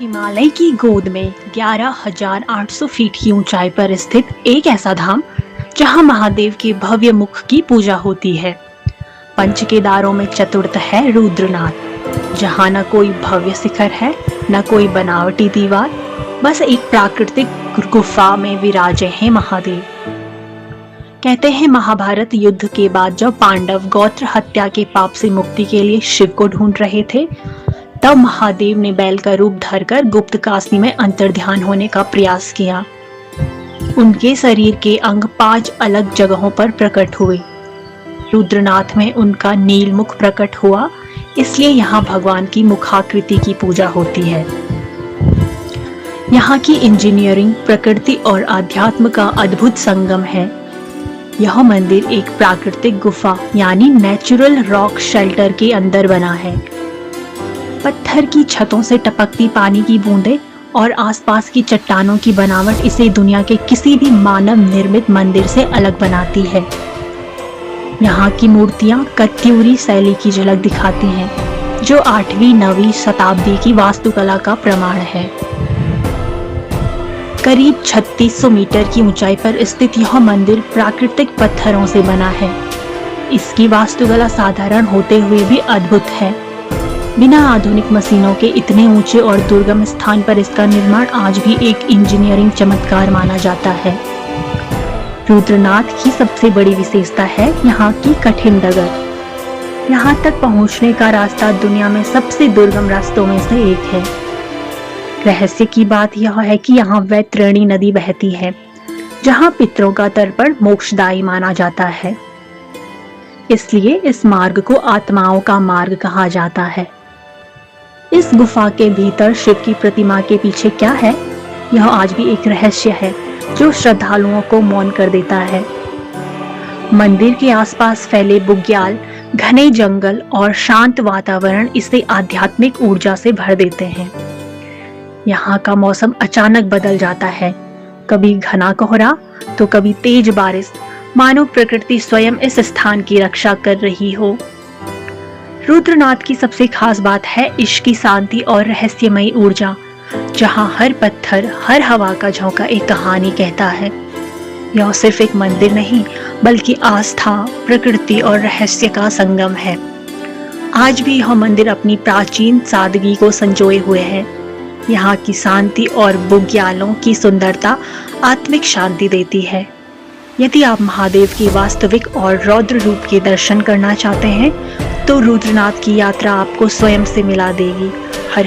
हिमालय की गोद में 11,800 फीट की ऊंचाई पर स्थित एक ऐसा धाम जहां महादेव के भव्य मुख की पूजा होती है। पंच केदारों में चतुर्थ है रुद्रनाथ, जहां न कोई भव्य शिखर है न कोई बनावटी दीवार, बस एक प्राकृतिक गुफा में विराजे हैं महादेव। कहते हैं महाभारत युद्ध के बाद जब पांडव गोत्र हत्या के पाप से मुक्ति के लिए शिव को ढूंढ रहे थे, तब महादेव ने बैल का रूप धरकर गुप्त काशी में अंतर्ध्यान होने का प्रयास किया। उनके शरीर के अंग 5 अलग जगहों पर प्रकट हुए। रुद्रनाथ में उनका नील मुख प्रकट हुआ, इसलिए यहाँ भगवान की मुखाकृति की पूजा होती है। यहाँ की इंजीनियरिंग प्रकृति और आध्यात्म का अद्भुत संगम है। यह मंदिर एक प्राकृतिक गुफा यानी नेचुरल रॉक शेल्टर के अंदर बना है। पत्थर की छतों से टपकती पानी की बूंदें और आसपास की चट्टानों की बनावट इसे दुनिया के किसी भी मानव निर्मित मंदिर से अलग बनाती है। यहाँ की मूर्तियाँ कत्यूरी शैली की झलक दिखाती हैं, जो 8वीं-9वीं शताब्दी की वास्तुकला का प्रमाण है। करीब 3600 मीटर की ऊंचाई पर स्थित यह मंदिर प्राकृतिक पत्थरों से बना है। इसकी वास्तुकला साधारण होते हुए भी अद्भुत है। बिना आधुनिक मशीनों के इतने ऊंचे और दुर्गम स्थान पर इसका निर्माण आज भी एक इंजीनियरिंग चमत्कार माना जाता है। रुद्रनाथ की सबसे बड़ी विशेषता है यहाँ की कठिन डगर। यहाँ तक पहुँचने का रास्ता दुनिया में सबसे दुर्गम रास्तों में से एक है। रहस्य की बात यह है कि यहाँ वैतरणी नदी बहती है, जहाँ पितरों का तर्पण मोक्षदायी माना जाता है। इसलिए इस मार्ग को आत्माओं का मार्ग कहा जाता है। इस गुफा के भीतर शिव की प्रतिमा के पीछे क्या है, यह आज भी एक रहस्य है जो श्रद्धालुओं को मौन कर देता है। मंदिर के आसपास फैले बुग्याल, घने जंगल और शांत वातावरण इसे आध्यात्मिक ऊर्जा से भर देते हैं। यहाँ का मौसम अचानक बदल जाता है, कभी घना कोहरा तो कभी तेज बारिश, मानो प्रकृति स्वयं इस स्थान की रक्षा कर रही हो। रुद्रनाथ की सबसे खास बात है इसकी शांति और रहस्यमयी ऊर्जा, जहाँ हर पत्थर, हर हवा का झोंका एक कहानी कहता है। यह सिर्फ एक मंदिर नहीं, बल्कि आस्था, प्रकृति और रहस्य का संगम है। आज भी यह मंदिर अपनी प्राचीन सादगी को संजोए हुए है। यहाँ की शांति और बुग्यालों की सुंदरता आत्मिक शांति देती है। यदि आप महादेव के वास्तविक और रौद्र रूप के दर्शन करना चाहते हैं, तो रुद्रनाथ की यात्रा आपको स्वयं से मिला देगी। हर हर